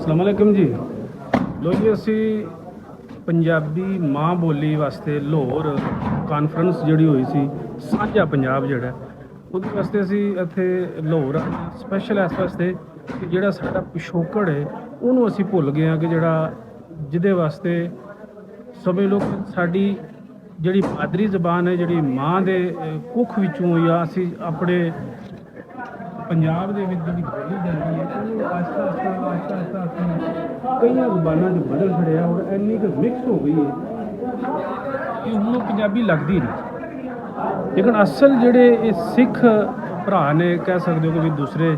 अस्सलाम वालेकुम जी। लो जी असी पंजाबी माँ बोली वास्ते लाहौर कानफ्रेंस जिहड़ी होई सी साझा पंजाब जिहड़ा ਉਹਦੇ ਵਾਸਤੇ ਅਸੀਂ ਇੱਥੇ ਲਾਹੌਰ ਸਪੈਸ਼ਲ ਇਸ ਵਾਸਤੇ ਕਿ ਜਿਹੜਾ ਸਾਡਾ ਪਿਛੋਕੜ ਹੈ ਉਹਨੂੰ ਅਸੀਂ ਭੁੱਲ ਗਏ ਹਾਂ ਕਿ ਜਿਹੜਾ ਜਿਹਦੇ ਵਾਸਤੇ ਸਮਝ ਲਓ ਸਾਡੀ ਜਿਹੜੀ ਮਾਦਰੀ ਜ਼ਬਾਨ ਹੈ ਜਿਹੜੀ ਮਾਂ ਦੇ ਕੁੱਖ ਵਿੱਚੋਂ ਜਾਂ ਅਸੀਂ ਆਪਣੇ ਪੰਜਾਬ ਦੇ ਵਿੱਚ ਜਿਹੜੀ ਬੋਲੀ ਜਾਂਦੀ ਹੈ ਉਹਨੂੰ ਆਸਤਾ ਆਸਤਾ ਅਸੀਂ ਕਈਆਂ ਜ਼ਬਾਨਾਂ 'ਚ ਬਦਲ ਛੜਿਆ ਔਰ ਇੰਨੀ ਕੁ ਮਿਕਸ ਹੋ ਗਈ ਹੈ ਕਿ ਹੁਣ ਉਹ ਪੰਜਾਬੀ ਲੱਗਦੀ ਨਹੀਂ। ਲੇਕਿਨ ਅਸਲ ਜਿਹੜੇ ਇਹ ਸਿੱਖ ਭਰਾ ਨੇ ਕਹਿ ਸਕਦੇ ਹੋ ਕਿ ਵੀ ਦੂਸਰੇ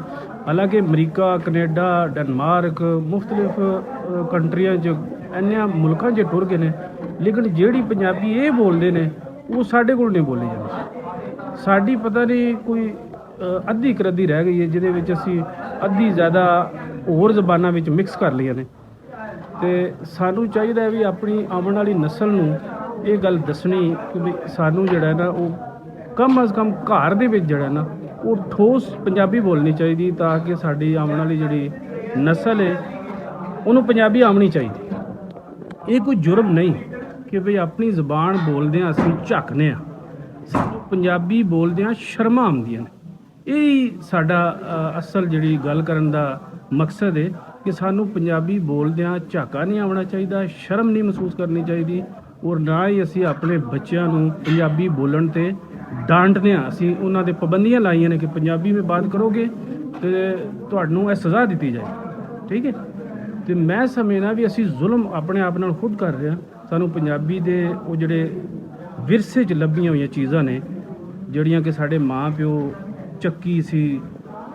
ਹਾਲਾਂਕਿ ਅਮਰੀਕਾ ਕੈਨੇਡਾ ਡੈਨਮਾਰਕ ਮੁਖਤਲਿਫ ਕੰਟਰੀਆਂ 'ਚ ਇੰਨਿਆਂ ਮੁਲਕਾਂ 'ਚ ਟੁਰ ਗਏ ਨੇ ਲੇਕਿਨ ਜਿਹੜੀ ਪੰਜਾਬੀ ਇਹ ਬੋਲਦੇ ਨੇ ਉਹ ਸਾਡੇ ਕੋਲ ਨਹੀਂ ਬੋਲੀ ਜਾਂਦੀ। ਸਾਡੀ ਪਤਾ ਨਹੀਂ ਕੋਈ ਅੱਧੀ ਕਰਦੀ ਰਹਿ ਗਈ ਹੈ ਜਿਹਦੇ ਵਿੱਚ ਅਸੀਂ ਅੱਧੀ ਜ਼ਿਆਦਾ ਹੋਰ ਜ਼ਬਾਨਾਂ ਵਿੱਚ ਮਿਕਸ ਕਰ ਲਈਆਂ ਨੇ। ਅਤੇ ਸਾਨੂੰ ਚਾਹੀਦਾ ਵੀ ਆਪਣੀ ਆਉਣ ਵਾਲੀ ਨਸਲ ਨੂੰ ਇਹ ਗੱਲ ਦੱਸਣੀ ਕਿ ਵੀ ਸਾਨੂੰ ਜਿਹੜਾ ਨਾ ਉਹ ਕਮ ਅਜ਼ ਕਮ ਘਰ ਦੇ ਵਿੱਚ ਜਿਹੜਾ ਨਾ ਉਹ ਠੋਸ ਪੰਜਾਬੀ ਬੋਲਣੀ ਚਾਹੀਦੀ ਤਾਂ ਕਿ ਸਾਡੀ ਆਉਣ ਵਾਲੀ ਜਿਹੜੀ ਨਸਲ ਹੈ ਉਹਨੂੰ ਪੰਜਾਬੀ ਆਉਣੀ ਚਾਹੀਦੀ। ਇਹ ਕੋਈ ਜੁਰਮ ਨਹੀਂ ਕਿ ਵੀ ਆਪਣੀ ਜ਼ਬਾਨ ਬੋਲਦਿਆਂ ਅਸੀਂ ਝੱਕਨੇ ਹਾਂ, ਸਾਨੂੰ ਪੰਜਾਬੀ ਬੋਲਦਿਆਂ ਸ਼ਰਮਾਂ ਆਉਂਦੀਆਂ ਨੇ। ਇਹ ਸਾਡਾ ਅਸਲ ਜਿਹੜੀ ਗੱਲ ਕਰਨ ਦਾ ਮਕਸਦ ਹੈ ਕਿ ਸਾਨੂੰ ਪੰਜਾਬੀ ਬੋਲਦਿਆਂ ਝਾਕਾ ਨਹੀਂ ਆਉਣਾ ਚਾਹੀਦਾ, ਸ਼ਰਮ ਨਹੀਂ ਮਹਿਸੂਸ ਕਰਨੀ ਚਾਹੀਦੀ ਔਰ ਨਾ ਹੀ ਅਸੀਂ ਆਪਣੇ ਬੱਚਿਆਂ ਨੂੰ ਪੰਜਾਬੀ ਬੋਲਣ 'ਤੇ ਡਾਂਟਦੇ ਹਾਂ। ਅਸੀਂ ਉਹਨਾਂ 'ਤੇ ਪਾਬੰਦੀਆਂ ਲਾਈਆਂ ਨੇ ਕਿ ਪੰਜਾਬੀ ਵਿੱਚ ਬਾਤ ਕਰੋਗੇ ਅਤੇ ਤੁਹਾਨੂੰ ਇਹ ਸਜ਼ਾ ਦਿੱਤੀ ਜਾਏ। ਠੀਕ ਹੈ, ਅਤੇ ਮੈਂ ਸਮਝਦਾ ਵੀ ਅਸੀਂ ਜ਼ੁਲਮ ਆਪਣੇ ਆਪ ਨਾਲ ਖੁਦ ਕਰ ਰਹੇ ਹਾਂ। ਸਾਨੂੰ ਪੰਜਾਬੀ ਦੇ ਉਹ ਜਿਹੜੇ ਵਿਰਸੇ 'ਚ ਲੱਭੀਆਂ ਹੋਈਆਂ ਚੀਜ਼ਾਂ ਨੇ ਜਿਹੜੀਆਂ ਕਿ ਸਾਡੇ ਮਾਂ ਪਿਓ ਚੱਕੀ ਸੀ,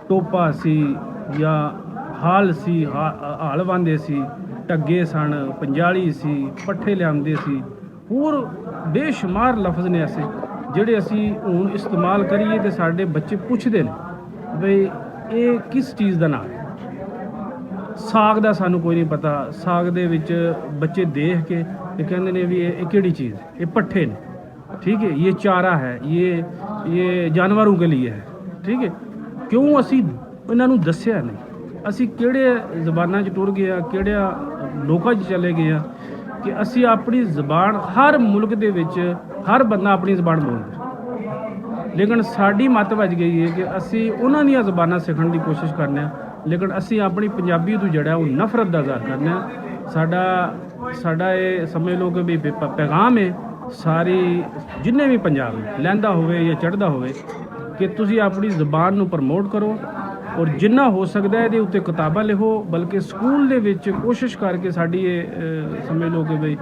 ਟੋਪਾ ਸੀ ਜਾਂ ਹਾਲ ਸੀ, ਹਾਲ ਵਾਂਦੇ ਸੀ, ਢੱਗੇ ਸਨ, ਪੰਜਾਲੀ ਸੀ, ਪੱਠੇ ਲਿਆਉਂਦੇ ਸੀ, ਹੋਰ ਬੇਸ਼ੁਮਾਰ ਲਫ਼ਜ਼ ਨੇ ਐਸੇ ਜਿਹੜੇ ਅਸੀਂ ਹੁਣ ਇਸਤੇਮਾਲ ਕਰੀਏ ਅਤੇ ਸਾਡੇ ਬੱਚੇ ਪੁੱਛਦੇ ਨੇ ਬਈ ਇਹ ਕਿਸ ਚੀਜ਼ ਦਾ ਨਾਮ ਹੈ। ਸਾਗ ਦਾ ਸਾਨੂੰ ਕੋਈ ਨਹੀਂ ਪਤਾ, ਸਾਗ ਦੇ ਵਿੱਚ ਬੱਚੇ ਦੇਖ ਕੇ ਇਹ ਕਹਿੰਦੇ ਨੇ ਵੀ ਇਹ ਕਿਹੜੀ ਚੀਜ਼ ਹੈ, ਇਹ ਪੱਠੇ ਨੇ। ठीक है, ये चारा है, ये जानवरों के लिए है। ठीक है, क्यों असी इन्हों दसिया नहीं, असी किहड़े जबानां च टुर गए, किहड़े लोकां च चले गए कि असी अपनी जबान हर मुल्क दे विच हर बंदा अपनी जबान बोलदा, लेकिन साडी मत बच गई है कि असी उन्हां दीयां जबानां सीखण दी कोशिश करने, लेकिन असी अपनी पंजाबी तो जिहड़ा वो नफरत दा इज़हार करने। साडा ये समझ लो कि भी पैगाम है सारी जिन्ने भी पंजाब लैंदा होवे या चढ़दा होवे कि तुसी अपनी ज़बान नूं प्रमोट करो और जिन्ना हो सकदा है इहदे उत्ते किताबां लिखो, बल्कि स्कूल दे विच कोशिश करके साडी ये समझ लो कि बई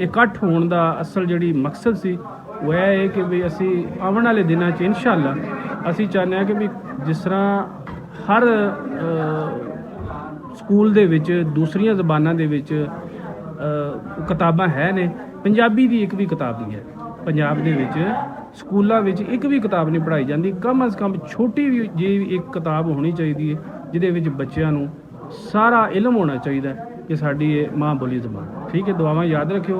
इकट्ठ होण दा असल जिहड़ी मकसद सी वो यह है कि भी असी आउण वाले दिनां च इंशाअल्लाह असी चाहते हैं कि भी जिस तरह हर स्कूल दे विच दूसरियां ज़बानां दे विच किताबां है ने, पंजाबी की एक भी किताब नहीं है। पंजाब दे विच स्कूलों में एक भी किताब नहीं पढ़ाई जाती, कम अज़ कम छोटी जी एक किताब होनी चाहिए जिहदे विच बच्चों नूं सारा इलम होना चाहिए कि साडी ये माँ बोली ज़बान। ठीक है, दुआवां याद रखियो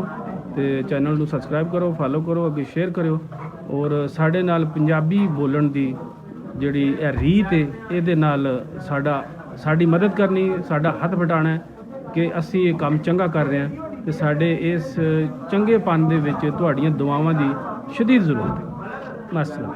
तो चैनल नूं सबसक्राइब करो, फॉलो करो, अगे शेयर करो और साडे नाल पंजाबी बोलण दी जिहड़ी रीत है इहदे नाल साडी मदद करनी, साडा हथ बटाना है कि असी ये काम चंगा कर रहे हैं। तो साडे इस चंगेपन दे विच तुहाड़ियां दुआवां दी शदीद ज़रूरत है। मसला